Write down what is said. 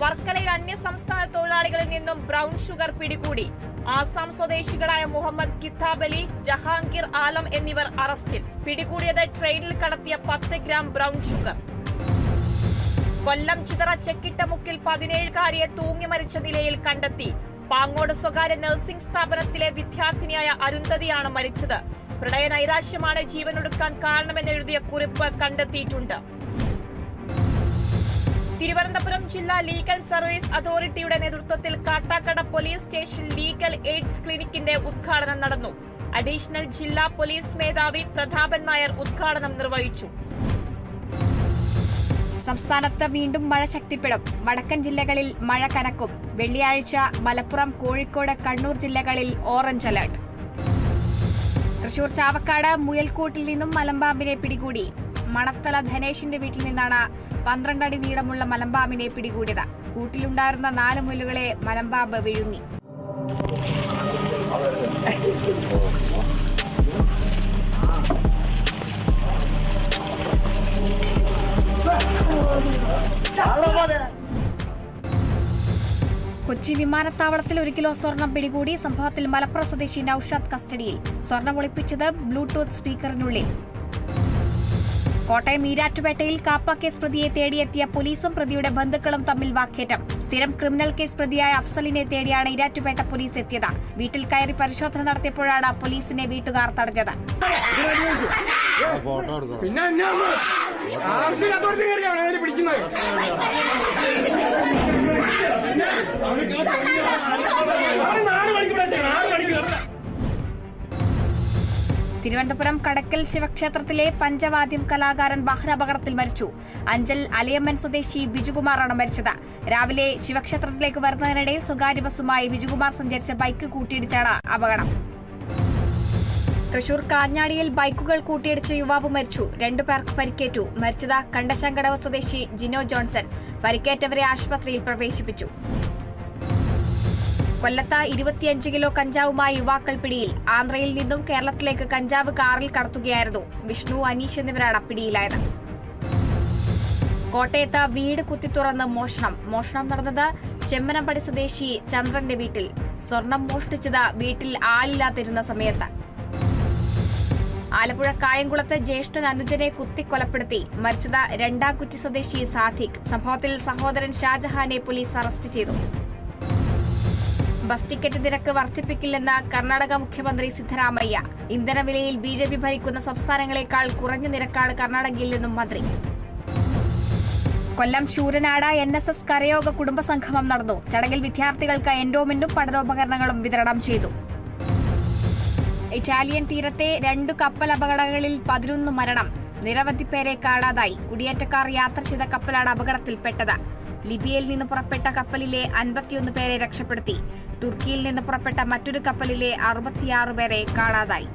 വർക്കലയിൽ അന്യസംസ്ഥാന തൊഴിലാളികളിൽ നിന്നും ബ്രൗൺ ഷുഗർ പിടികൂടി. ആസാം സ്വദേശികളായ മുഹമ്മദ് കിതാബ് അലി, ജഹാംഗീർ ആലം എന്നിവർ അറസ്റ്റിൽ. പിടികൂടിയത് ട്രെയിനിൽ കടത്തിയ 10 ഗ്രാം ബ്രൗൺ ഷുഗർ. കൊല്ലം ചിതറ ചെക്കിട്ടമുക്കിൽ 17-കാരിയെ തൂങ്ങി മരിച്ച നിലയിൽ കണ്ടെത്തി. പാങ്ങോട് സ്വകാര്യ നഴ്സിംഗ് സ്ഥാപനത്തിലെ വിദ്യാർത്ഥിനിയായ അരുന്ധതിയാണ് മരിച്ചത്. പ്രണയ നൈരാശ്യമാണ് ജീവനൊടുക്കാൻ കാരണമെന്നെഴുതിയ കുറിപ്പ് കണ്ടെത്തിയിട്ടുണ്ട്. തിരുവനന്തപുരം ജില്ലാ ലീഗൽ സർവീസ് അതോറിറ്റിയുടെ നേതൃത്വത്തിൽ Kattakada police station legal aids ക്ലിനിക്കിന്റെ ഉദ്ഘാടനം നടന്നു. അഡീഷണൽ ജില്ലാ പോലീസ് മേധാവി പ്രതാപൻ നായർ ഉദ്ഘാടനം നിർവഹിച്ചു. സംസ്ഥാനത്ത് വീണ്ടും മഴ ശക്തിപ്പെടും. വടക്കൻ ജില്ലകളിൽ മഴ കനക്കും. വെള്ളിയാഴ്ച മലപ്പുറം, കോഴിക്കോട്, കണ്ണൂർ ജില്ലകളിൽ ഓറഞ്ച് അലർട്ട്. തൃശൂർ ചാവക്കാട് മുയൽക്കൂട്ടിൽ നിന്നും മലമ്പാമ്പിനെ പിടികൂടി. മണത്തല ധനേഷിന്റെ വീട്ടിൽ നിന്നാണ് 12 അടി നീളമുള്ള മലമ്പാമ്പിനെ പിടികൂടിയത്. കൂട്ടിലുണ്ടായിരുന്ന 4 മുയലുകളെ മലമ്പാമ്പ് വിഴുങ്ങി. കൊച്ചി വിമാനത്താവളത്തിൽ 1 കിലോ സ്വർണം പിടികൂടി. സംഭവത്തിൽ മലപ്പുറം സ്വദേശി നൌഷാദ് കസ്റ്റഡിയിൽ. സ്വർണം ഒളിപ്പിച്ചത് ബ്ലൂടൂത്ത് സ്പീക്കറിനുള്ളിൽ. കോട്ടയം ഈരാറ്റുപേട്ടയിൽ കാപ്പ കേസ് പ്രതിയെ തേടിയെത്തിയ പോലീസും പ്രതിയുടെ ബന്ധുക്കളും തമ്മിൽ വാക്കേറ്റം. സ്ഥിരം ക്രിമിനൽ കേസ് പ്രതിയായ അഫ്സലിനെ തേടിയാണ് ഈരാറ്റുപേട്ട പോലീസ് എത്തിയത്. വീട്ടിൽ കയറി പരിശോധന നടത്തിയപ്പോഴാണ് പോലീസിനെ വീട്ടുകാർ തടഞ്ഞത്. തിരുവനന്തപുരം കടക്കൽ ശിവക്ഷേത്രത്തിലെ പഞ്ചവാദ്യം കലാകാരൻ വാഹനാപകടത്തിൽ മരിച്ചു. അഞ്ചൽ അലയമ്മൻ സ്വദേശി ബിജുകുമാറാണ് മരിച്ചത്. രാവിലെ ശിവക്ഷേത്രത്തിലേക്ക് വരുന്നതിനിടെ സ്വകാര്യ ബസുമായി ബിജുകുമാർ സഞ്ചരിച്ച ബൈക്ക് കൂട്ടിയിടിച്ചാണ് അപകടം. തൃശൂർ കാഞ്ഞാടിയിൽ ബൈക്കുകൾ കൂട്ടിയിടിച്ച യുവാവ് മരിച്ചു. 2 പേർക്ക് പരിക്കേറ്റു. മരിച്ചത് കണ്ടശങ്കടവ് സ്വദേശി ജിനോ ജോൺസൺ. പരിക്കേറ്റവരെ ആശുപത്രിയിൽ പ്രവേശിപ്പിച്ചു. കൊല്ലത്ത് 25 കിലോ കഞ്ചാവുമായി യുവാക്കൾ പിടിയിൽ. ആന്ധ്രയിൽ നിന്നും കേരളത്തിലേക്ക് കഞ്ചാവ് കാറിൽ കടത്തുകയായിരുന്നു. വിഷ്ണു, അനീഷ് എന്നിവരാണ് പിടിയിലായത്. കോട്ടയത്ത് വീട് കുത്തിത്തുറന്ന് മോഷണം നടന്നത് ചെമ്മനമ്പടി സ്വദേശി ചന്ദ്രന്റെ വീട്ടിൽ. സ്വർണം മോഷ്ടിച്ചത് വീട്ടിൽ ആളില്ലാതിരുന്ന സമയത്ത്. ആലപ്പുഴ കായംകുളത്ത് ജ്യേഷ്ഠൻ അനുജനെ കുത്തിക്കൊലപ്പെടുത്തി. മരിച്ചത് രണ്ടാംകുറ്റി സ്വദേശി സാദിഖ്. സംഭവത്തിൽ സഹോദരൻ ഷാജഹാനെ പോലീസ് അറസ്റ്റ് ചെയ്തു. ബസ് ടിക്കറ്റ് നിരക്ക് വർദ്ധിപ്പിക്കില്ലെന്ന കർണാടക മുഖ്യമന്ത്രി സിദ്ധരാമയ്യ. ഇന്ധനവിലയിൽ ബിജെപി ഭരിക്കുന്ന സംസ്ഥാനങ്ങളെക്കാൾ കുറഞ്ഞ നിരക്കാണ് കർണാടകയിൽ നിന്നും മന്ത്രി. കൊല്ലം ശൂരനാട് NSS കരയോഗ കുടുംബസംഗമം നടന്നു. ചടങ്ങിൽ വിദ്യാർത്ഥികൾക്ക് എൻഡോമെന്റും പഠനോപകരണങ്ങളും വിതരണം ചെയ്തു. ഇറ്റാലിയൻ തീരത്തെ 2 കപ്പൽ അപകടങ്ങളിൽ 11 മരണം. നിരവധി പേരെ കാണാതായി. കുടിയേറ്റക്കാർ യാത്ര ചെയ്ത കപ്പലാണ് അപകടത്തിൽപ്പെട്ടത്. ലിബിയയിൽ നിന്ന് പുറപ്പെട്ട കപ്പലിലെ 51 പേരെ രക്ഷപ്പെടുത്തി. തുർക്കിയിൽ നിന്ന് പുറപ്പെട്ട മറ്റൊരു കപ്പലിലെ 66 പേരെ കാണാതായി.